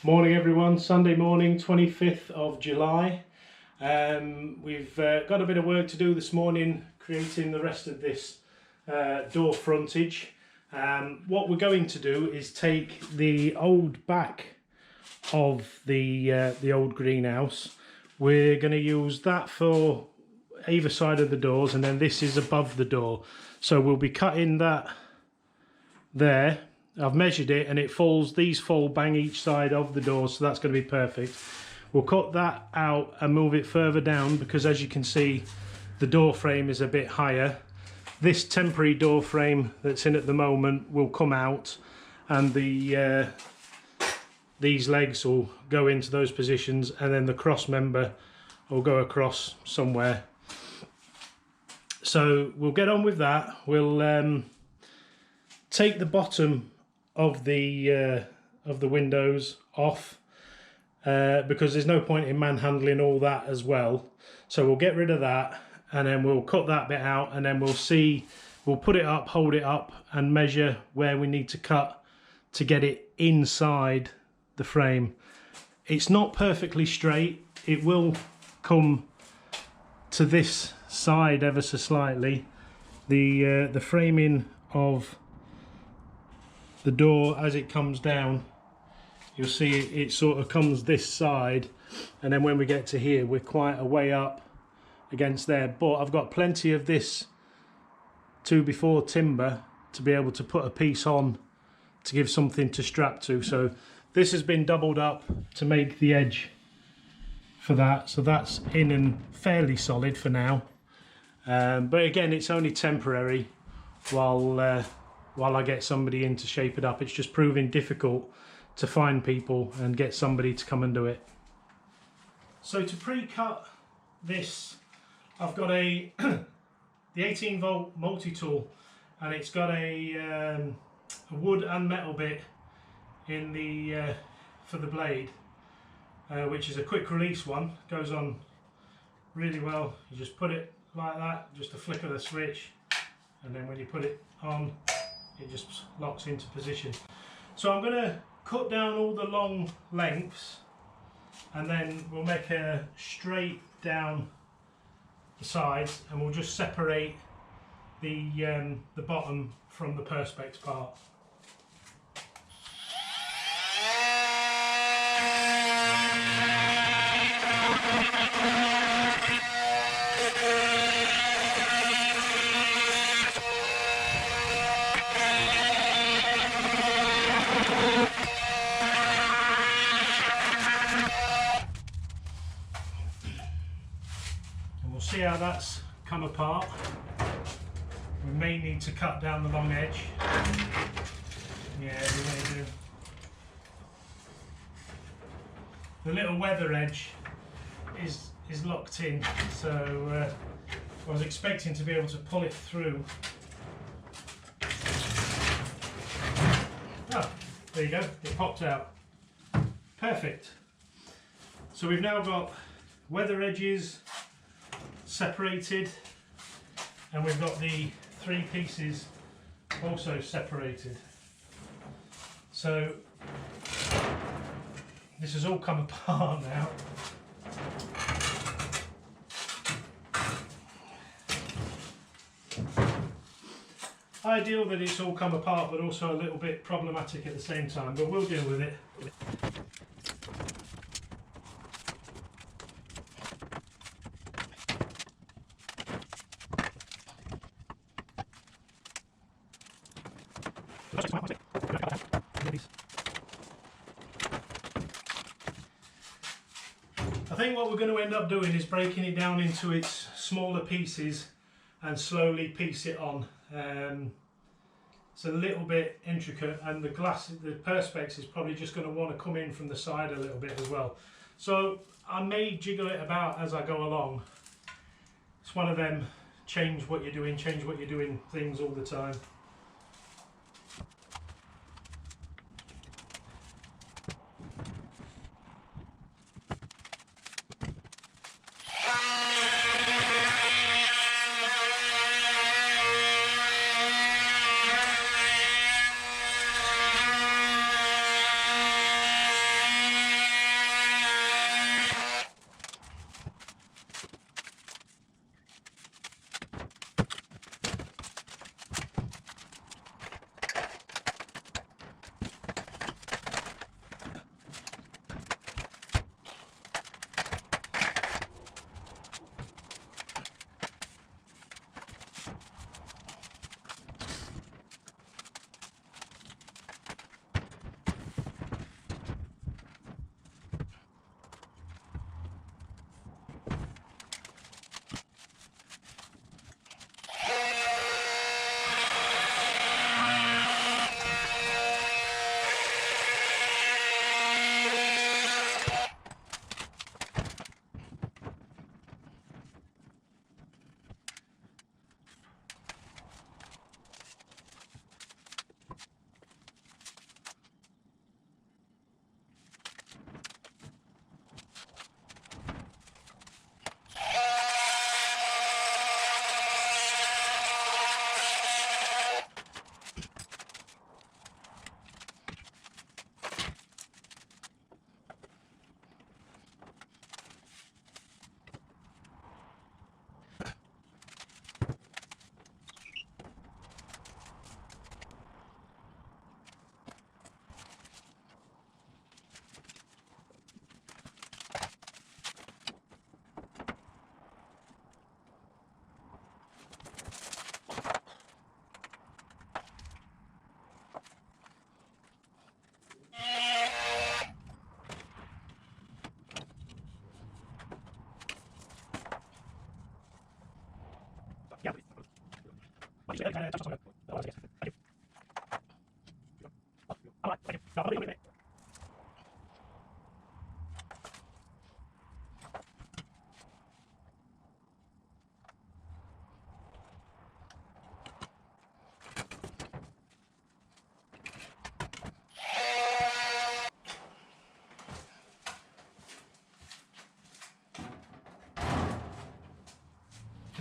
Morning everyone, Sunday morning 25th of July. We've got a bit of work to do this morning creating the rest of this door frontage. What we're going to do is take the old back of the old greenhouse. We're going to use that for either side of the doors, and then this is above the door. So we'll be cutting that there. I've measured it and it falls, these fall bang each side of the door, so that's going to be perfect. We'll cut that out and move it further down because, as you can see, the door frame is a bit higher. This temporary door frame that's in at the moment will come out, and these legs will go into those positions, and then the cross member will go across somewhere. So we'll get on with that. We'll take the bottom of the windows off because there's no point in manhandling all that as well. So we'll get rid of that, and then we'll cut that bit out, and then we'll put it up, hold it up, and measure where we need to cut to get it inside the frame. It's not perfectly straight. It will come to this side ever so slightly. The framing of the door, as it comes down, you'll see it sort of comes this side, and then when we get to here we're quite a way up against there, but I've got plenty of this 2x4 timber to be able to put a piece on to give something to strap to. So this has been doubled up to make the edge for that, so that's in and fairly solid for now, but again, it's only temporary while I get somebody in to shape it up. It's just proving difficult to find people and get somebody to come and do it. So to pre-cut this, I've got the 18-volt multi-tool, and it's got a wood and metal bit in the for the blade, which is a quick release one. Goes on really well. You just put it like that, just a flick of the switch, and then when you put it on, it just locks into position. So I'm going to cut down all the long lengths, and then we'll make a straight down the sides, and we'll just separate the bottom from the perspex part. See how that's come apart. We may need to cut down the long edge. Yeah, we may do. The little weather edge is locked in, so I was expecting to be able to pull it through. Oh, there you go, it popped out. Perfect. So we've now got weather edges separated, and we've got the three pieces also separated. So this has all come apart now. Ideal that it's all come apart, but also a little bit problematic at the same time, but we'll deal with it. I think what we're going to end up doing is breaking it down into its smaller pieces and slowly piece it on. It's a little bit intricate, and the perspex is probably just going to want to come in from the side a little bit as well. So I may jiggle it about as I go along. It's one of them change what you're doing things all the time.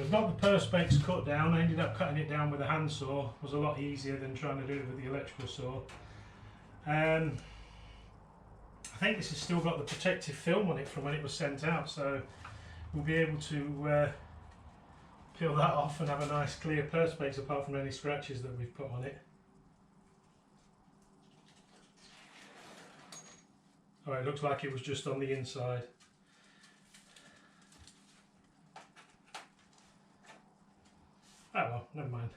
I've got the perspex cut down. I ended up cutting it down with a handsaw. It was a lot easier than trying to do it with the electrical saw. I think this has still got the protective film on it from when it was sent out, so we'll be able to peel that off and have a nice clear perspex apart from any scratches that we've put on it. Oh, it looks like it was just on the inside. Oh well, never mind.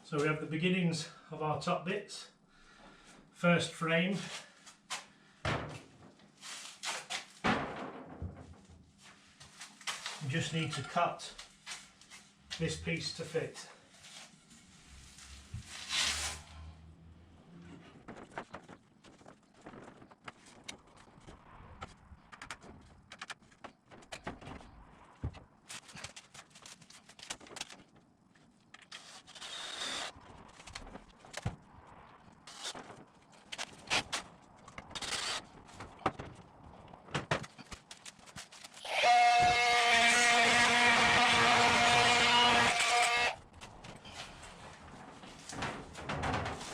So we have the beginnings of our top bits. First frame. We just need to cut this piece to fit.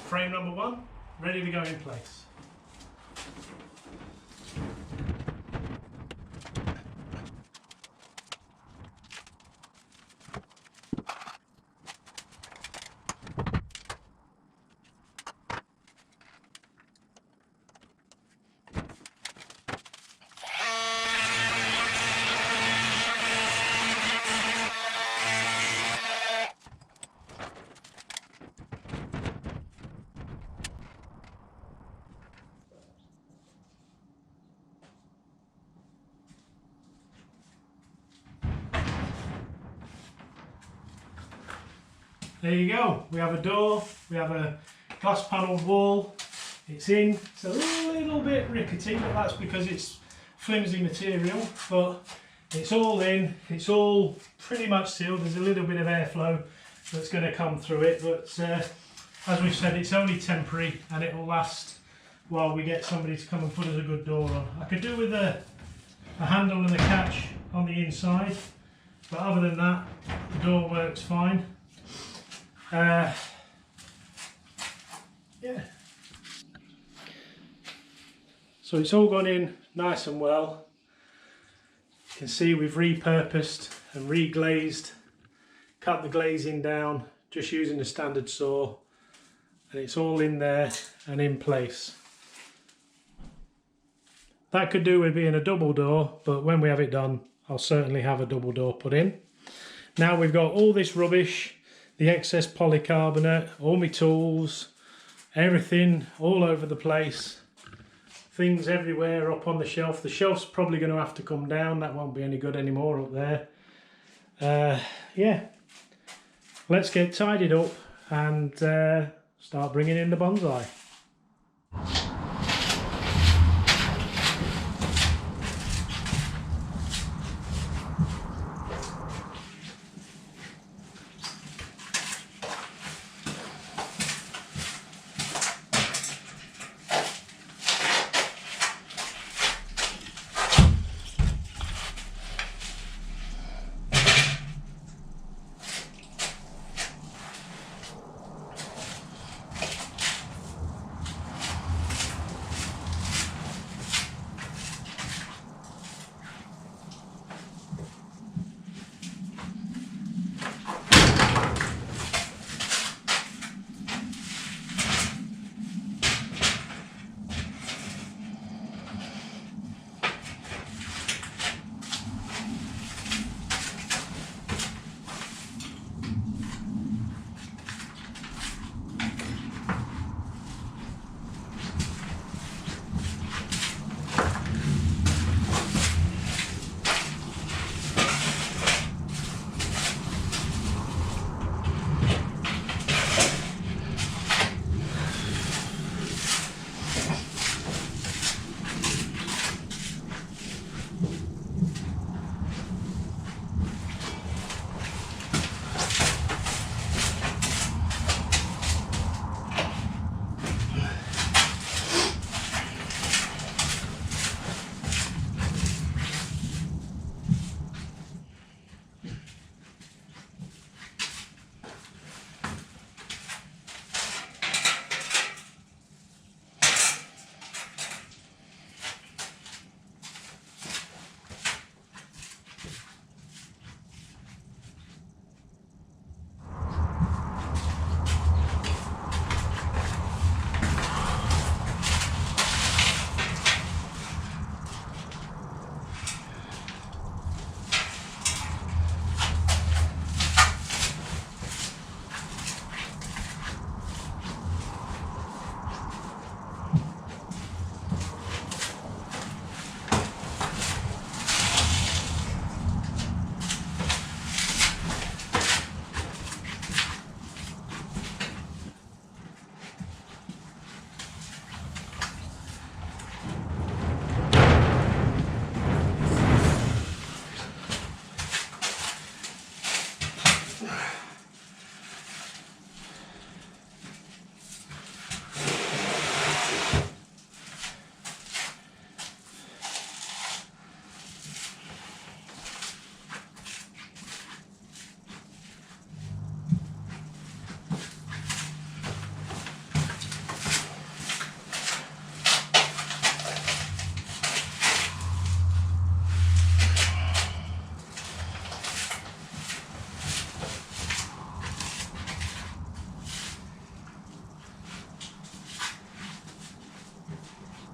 Frame number one, ready to go in place. There you go, we have a door, we have a glass panelled wall, it's in, it's a little bit rickety, but that's because it's flimsy material, but it's all in, it's all pretty much sealed. There's a little bit of airflow that's going to come through it, but as we've said, it's only temporary and it will last while we get somebody to come and put us a good door on. I could do with a handle and a catch on the inside, but other than that, the door works fine. Yeah. So it's all gone in nice and well. You can see we've repurposed and reglazed, cut the glazing down just using a standard saw, and it's all in there and in place. That could do with being a double door, but when we have it done, I'll certainly have a double door put in. Now we've got all this rubbish, the excess polycarbonate, all my tools, everything all over the place, things everywhere up on the shelf. The shelf's probably going to have to come down, that won't be any good anymore up there. Yeah, let's get tidied up and start bringing in the bonsai.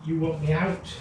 You want me out?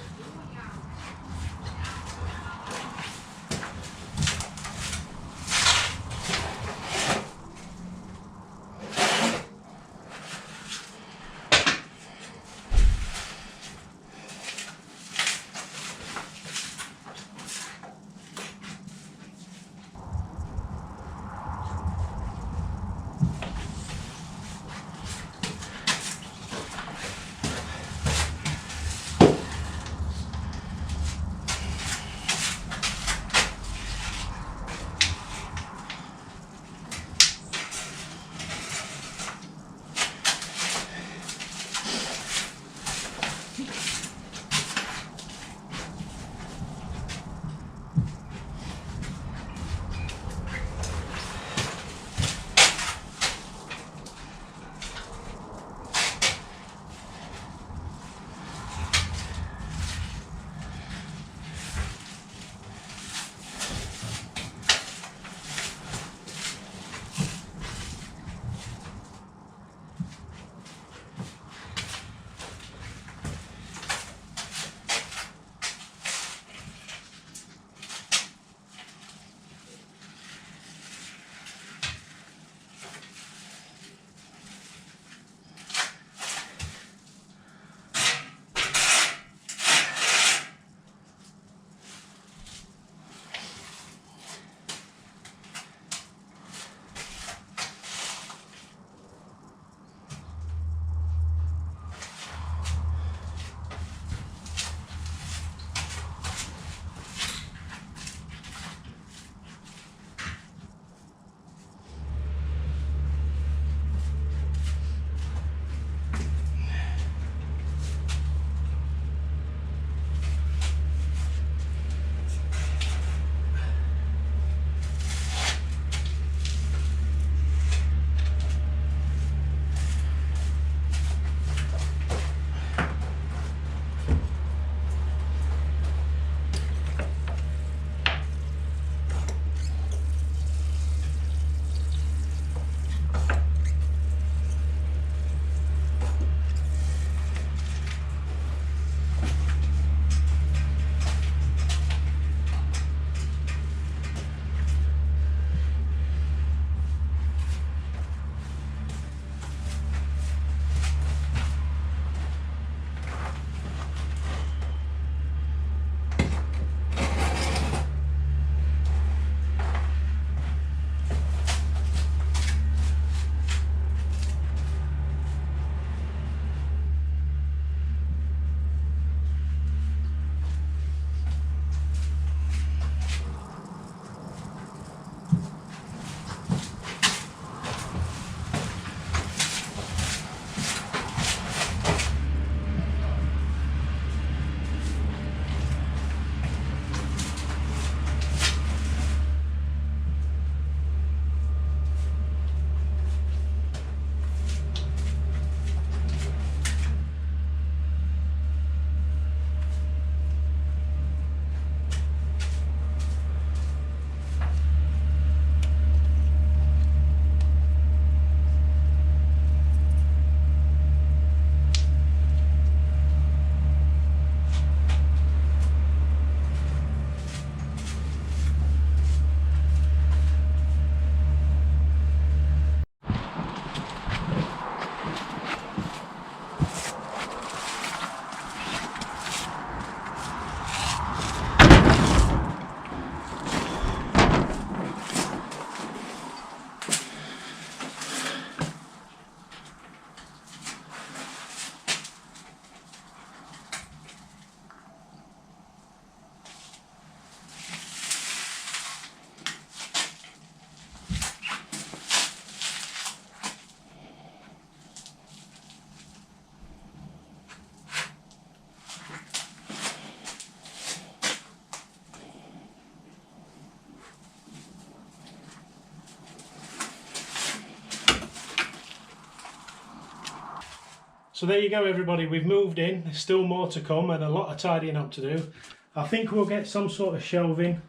So there you go everybody, we've moved in, there's still more to come and a lot of tidying up to do. I think we'll get some sort of shelving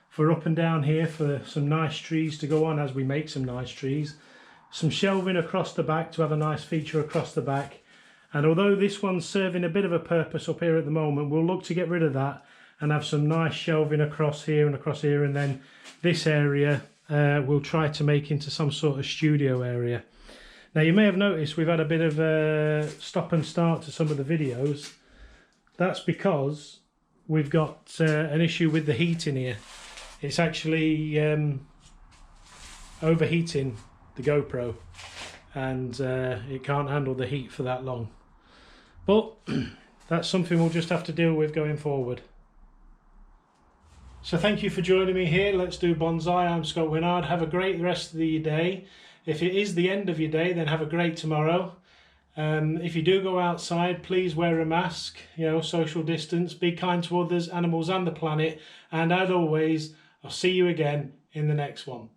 for up and down here for some nice trees to go on as we make some nice trees. Some shelving across the back to have a nice feature across the back, And although this one's serving a bit of a purpose up here at the moment, we'll look to get rid of that and have some nice shelving across here, and then this area we'll try to make into some sort of studio area. Now you may have noticed we've had a bit of a stop and start to some of the videos. That's because we've got an issue with the heating here. It's actually overheating the GoPro, and it can't handle the heat for that long. But that's something we'll just have to deal with going forward. So thank you for joining me here. Let's do bonsai. I'm Scott Winard. Have a great rest of the day. If it is the end of your day, then have a great tomorrow. If you do go outside, please wear a mask, social distance, be kind to others, animals and the planet. And as always, I'll see you again in the next one.